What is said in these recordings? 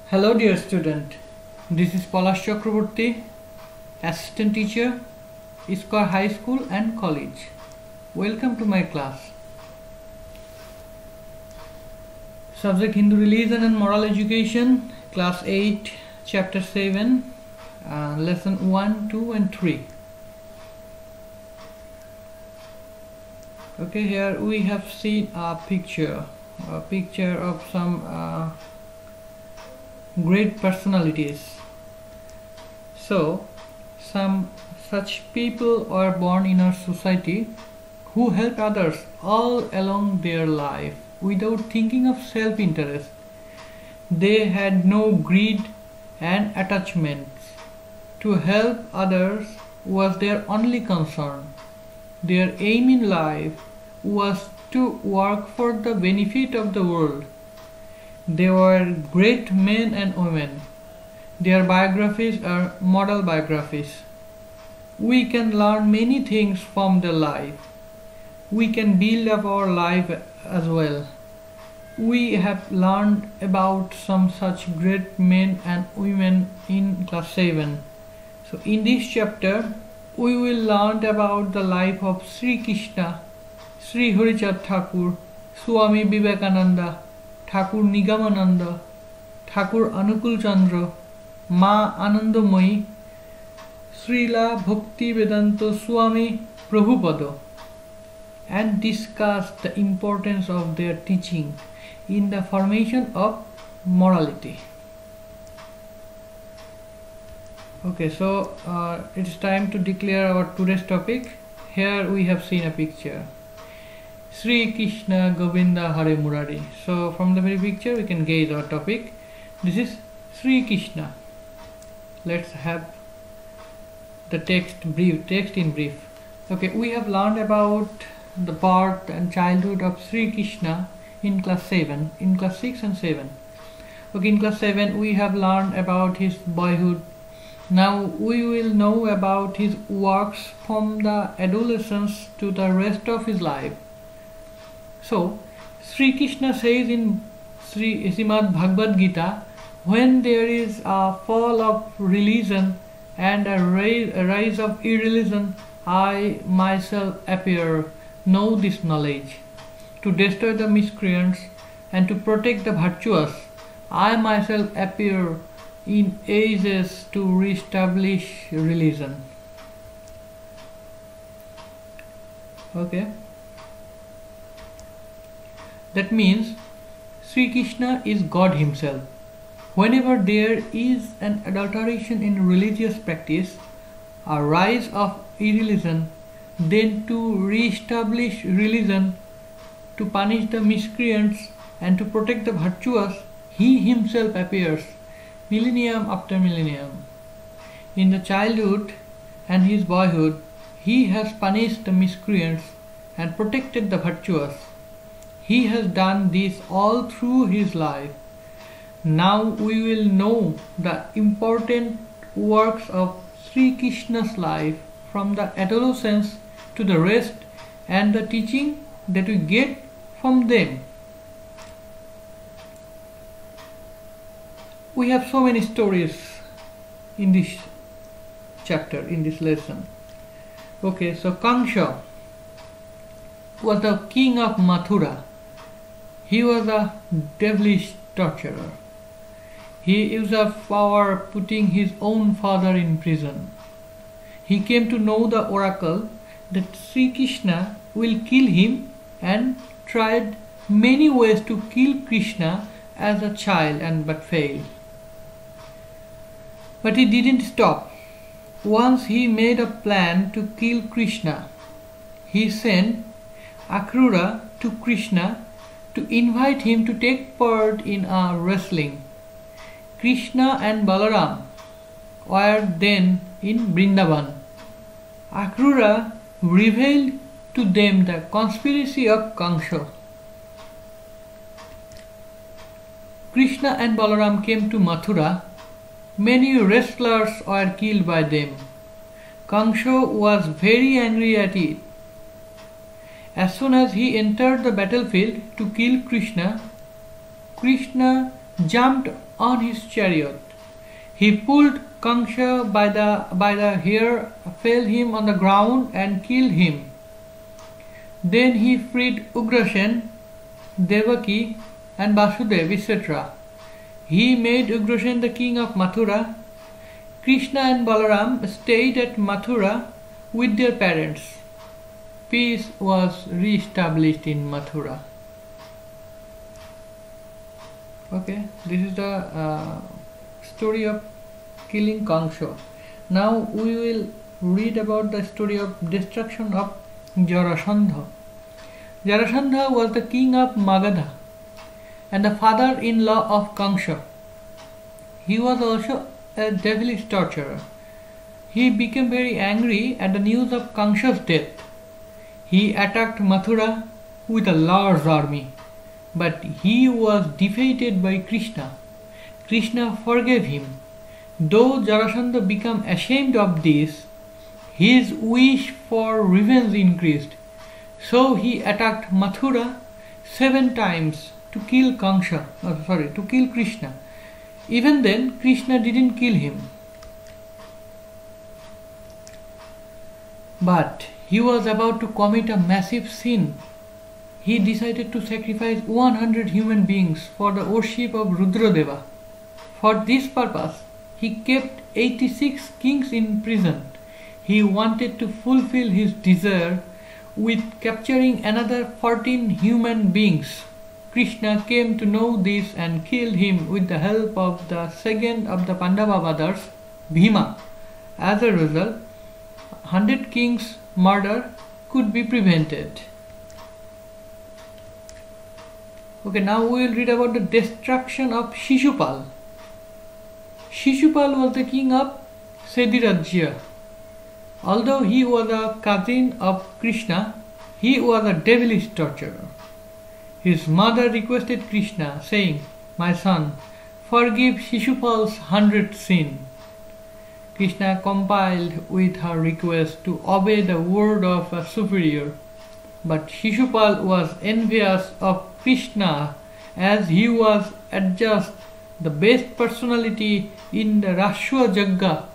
Hello dear student, this is Palash Chakraborty, Assistant Teacher, Iskar High School and College. Welcome to my class. Subject Hindu Religion and Moral Education, Class 8, Chapter 7, Lesson 1, 2 and 3. Okay, here we have seen a picture of some great personalities. So some such people are born in our society who help others all along their life without thinking of self-interest. They had no greed and attachments. To help others was their only concern. Their aim in life was to work for the benefit of the world. They were great men and women. Their biographies are model biographies. We can learn many things from their life. We can build up our life as well. We have learned about some such great men and women in class 7. So in this chapter, we will learn about the life of Sri Krishna, Sri Harichand Thakur, Swami Vivekananda, ঠাকুর নিগমানন্দ, ঠাকুর অনুকূল চন্দ্র, মা আনন্দময়ী, শ্রীলা ভক্তি Vedanta Swami Prabhupada, and discuss the importance of their teaching in the formation of morality. Okay, so it's time to declare our today's topic. Here we have seen a picture. Sri Krishna Govinda Hare Murari. So from the very picture we can gauge our topic. This is Sri Krishna. Let's have the text in brief. Okay, we have learned about the birth and childhood of Sri Krishna in class 7, in class 6 and 7. Okay, in class 7 we have learned about his boyhood. Now we will know about his works from the adolescence to the rest of his life. So, Sri Krishna says in Srimad Bhagavad Gita, when there is a fall of religion and a rise of irreligion, I myself appear, know this knowledge. To destroy the miscreants and to protect the virtuous, I myself appear in ages to re-establish religion. Okay. That means Sri Krishna is God himself. Whenever there is an adulteration in religious practice, a rise of irreligion, then to re-establish religion, to punish the miscreants and to protect the virtuous, he himself appears millennium after millennium. In the childhood and his boyhood, he has punished the miscreants and protected the virtuous. He has done this all through his life. Now we will know the important works of Sri Krishna's life from the adolescence to the rest and the teaching that we get from them. We have so many stories in this chapter, in this lesson. Okay, so Kamsa was the king of Mathura. He was a devilish torturer. He used his power putting his own father in prison. He came to know the oracle that Sri Krishna will kill him and tried many ways to kill Krishna as a child but failed. But he didn't stop. Once he made a plan to kill Krishna. He sent Akrura to Krishna to invite him to take part in a wrestling. Krishna and Balaram were then in Vrindavan. Akrura revealed to them the conspiracy of Kamsa. Krishna and Balaram came to Mathura. Many wrestlers were killed by them. Kamsa was very angry at it. As soon as he entered the battlefield to kill Krishna, Krishna jumped on his chariot. He pulled Kangsha by the hair, felled him on the ground and killed him. Then he freed Ugrasen, Devaki and Vasudev, etc. He made Ugrasen the king of Mathura. Krishna and Balaram stayed at Mathura with their parents. Peace was re-established in Mathura. Okay, this is the story of killing Kangsha. Now we will read about the story of destruction of Jarasandha. Jarasandha was the king of Magadha and the father-in-law of Kangsha. He was also a devilish torturer. He became very angry at the news of Kangsha's death. He attacked Mathura with a large army, but he was defeated by Krishna. Krishna forgave him. Though Jarasandha became ashamed of this, his wish for revenge increased. So he attacked Mathura 7 times to kill Krishna. Even then, Krishna didn't kill him. But he was about to commit a massive sin. He decided to sacrifice 100 human beings for the worship of Rudradeva. For this purpose, he kept 86 kings in prison. He wanted to fulfill his desire with capturing another 14 human beings. Krishna came to know this and killed him with the help of the second of the Pandava brothers, Bhima. As a result, 100 kings' murder could be prevented. Okay, now we will read about the destruction of Shishupal. Shishupal was the king of Sedirajya. Although he was a cousin of Krishna, he was a devilish torturer. His mother requested Krishna, saying, "My son, forgive Shishupal's 100th sin." Krishna complied with her request to obey the word of a superior. But Shishupal was envious of Krishna as he was adjust the best personality in the Rashwa Jagga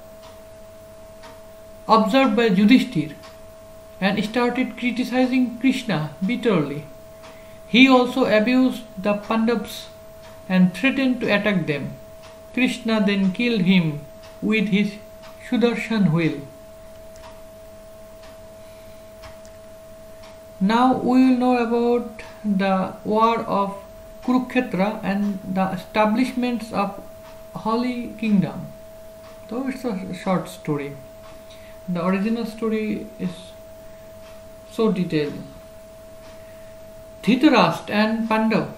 observed by Yudhishthir and started criticizing Krishna bitterly. He also abused the Pandavas and threatened to attack them. Krishna then killed him with his Sudarshan wheel. Now we will know about the war of Kurukshetra and the establishments of Holy Kingdom. Though it's a short story, the original story is so detailed. Dhritarashtra and Pandav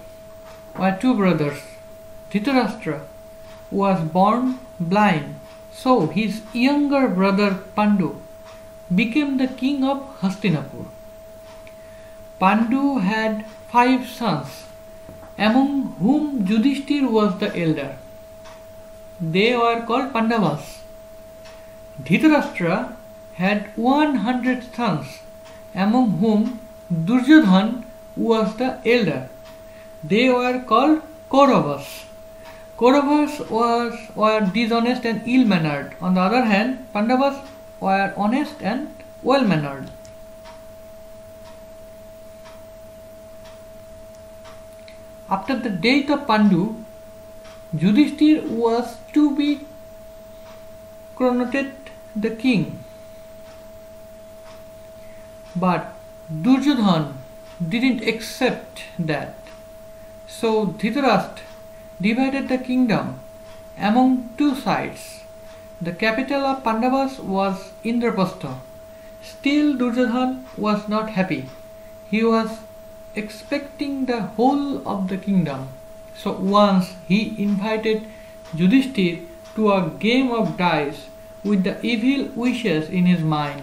were 2 brothers. Dhritarashtra was born blind, so his younger brother Pandu became the king of Hastinapur. Pandu had 5 sons, among whom Yudhishthir was the elder. They were called Pandavas. Dhritarashtra had 100 sons, among whom Duryodhan was the elder. They were called Kauravas. Kauravas were dishonest and ill-mannered. On the other hand, Pandavas were honest and well-mannered. After the death of Pandu, Yudhishthir was to be coronated the king. But Duryodhan didn't accept that. So Dhritarashtra divided the kingdom among 2 sides. The capital of Pandavas was Indraprastha. Still Duryodhan was not happy. He was expecting the whole of the kingdom. So once he invited Yudhishthir to a game of dice with the evil wishes in his mind.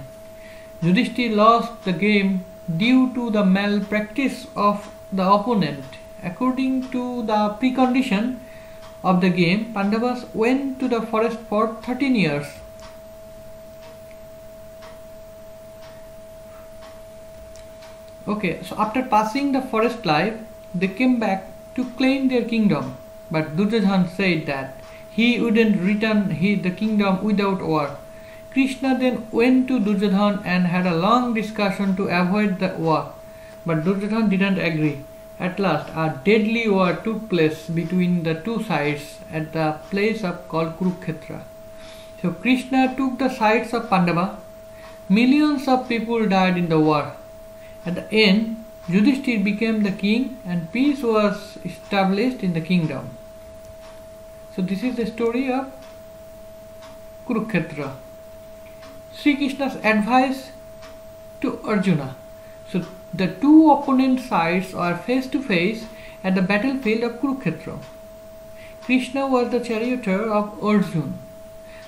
Yudhishthir lost the game due to the malpractice of the opponent. According to the precondition of the game, Pandavas went to the forest for 13 years. Okay, so after passing the forest life, they came back to claim their kingdom. but Duryodhana said that he wouldn't return the kingdom without war. Krishna then went to Duryodhana and had a long discussion to avoid the war, but Duryodhana didn't agree. At last, a deadly war took place between the two sides at the place called Kurukshetra. So Krishna took the sides of Pandava. Millions of people died in the war. At the end, Yudhishthir became the king and peace was established in the kingdom. So this is the story of Kurukshetra. Sri Krishna's advice to Arjuna. So the two opponent sides are face to face at the battlefield of Kurukshetra. Krishna was the charioteer of Arjuna.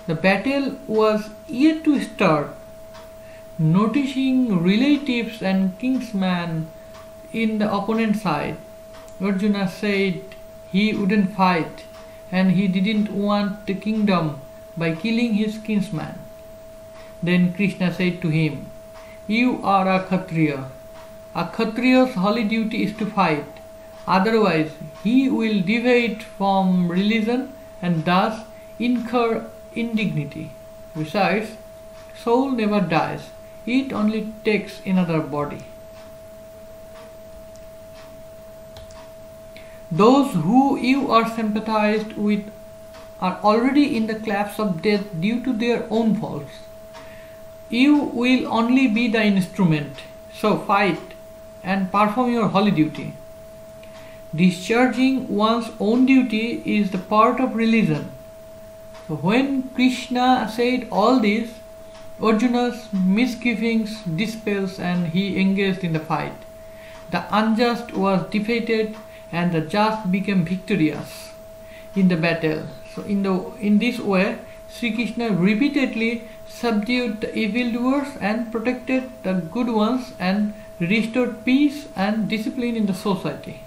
The battle was yet to start. Noticing relatives and kinsmen in the opponent side, Arjuna said he wouldn't fight and he didn't want the kingdom by killing his kinsman. Then Krishna said to him, "You are a Kshatriya. A Kshatriya's holy duty is to fight. Otherwise, he will deviate from religion and thus incur indignity. Besides, soul never dies. It only takes another body. Those who you are sympathized with are already in the clefts of death due to their own faults. You will only be the instrument. So fight and perform your holy duty. Discharging one's own duty is the part of religion." So when Krishna said all this, Arjuna's misgivings dispelled and he engaged in the fight. The unjust was defeated and the just became victorious in the battle. So in this way, Sri Krishna repeatedly subdued the evildoers and protected the good ones and restored peace and discipline in the society.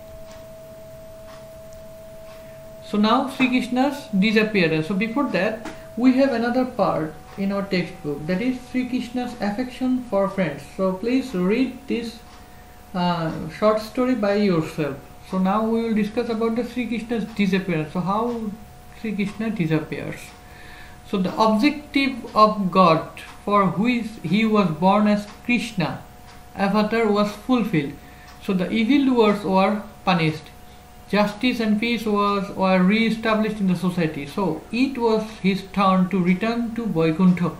So now Sri Krishna's disappearance. So before that, we have another part in our textbook, that is Sri Krishna's affection for friends. So please read this short story by yourself. So now we will discuss about the Sri Krishna's disappearance. So how Sri Krishna disappears. So the objective of God for which he was born as Krishna avatar was fulfilled. So the evildoers were punished. Justice and peace were re-established in the society. So it was his turn to return to Vaikuntha.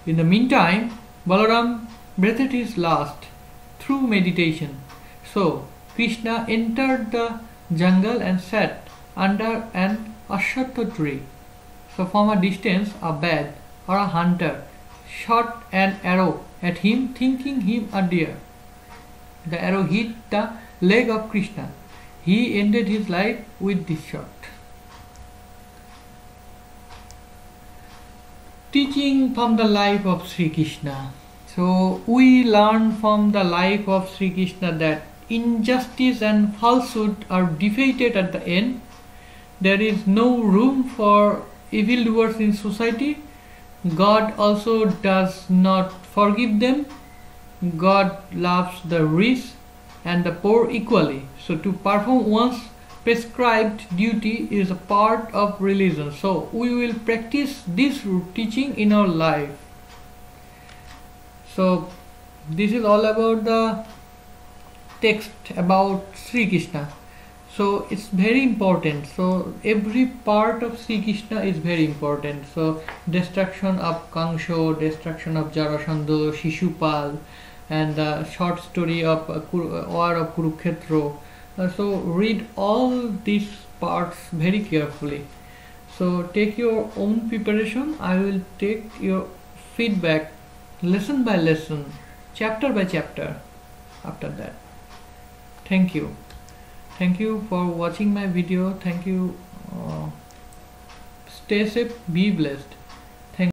In the meantime, Balaram breathed his last through meditation. So Krishna entered the jungle and sat under an ashwatha tree. So from a distance, a bat or a hunter shot an arrow at him, thinking him a deer. The arrow hit the leg of Krishna. He ended his life with this shot. Teaching from the life of Sri Krishna. So we learn from the life of Sri Krishna that injustice and falsehood are defeated at the end. There is no room for evildoers in society. God also does not forgive them. God loves the rich and the poor equally. So to perform one's prescribed duty is a part of religion. So we will practice this teaching in our life. So this is all about the text about Sri Krishna. So it's very important. So every part of Sri Krishna is very important. So destruction of Kangsho, destruction of Jarasandha, Shishupal, and the short story of war of Kurukshetra. So read all these parts very carefully. So take your own preparation. I will take your feedback lesson by lesson, chapter by chapter after that. Thank you. Thank you for watching my video. Thank you. Stay safe, be blessed.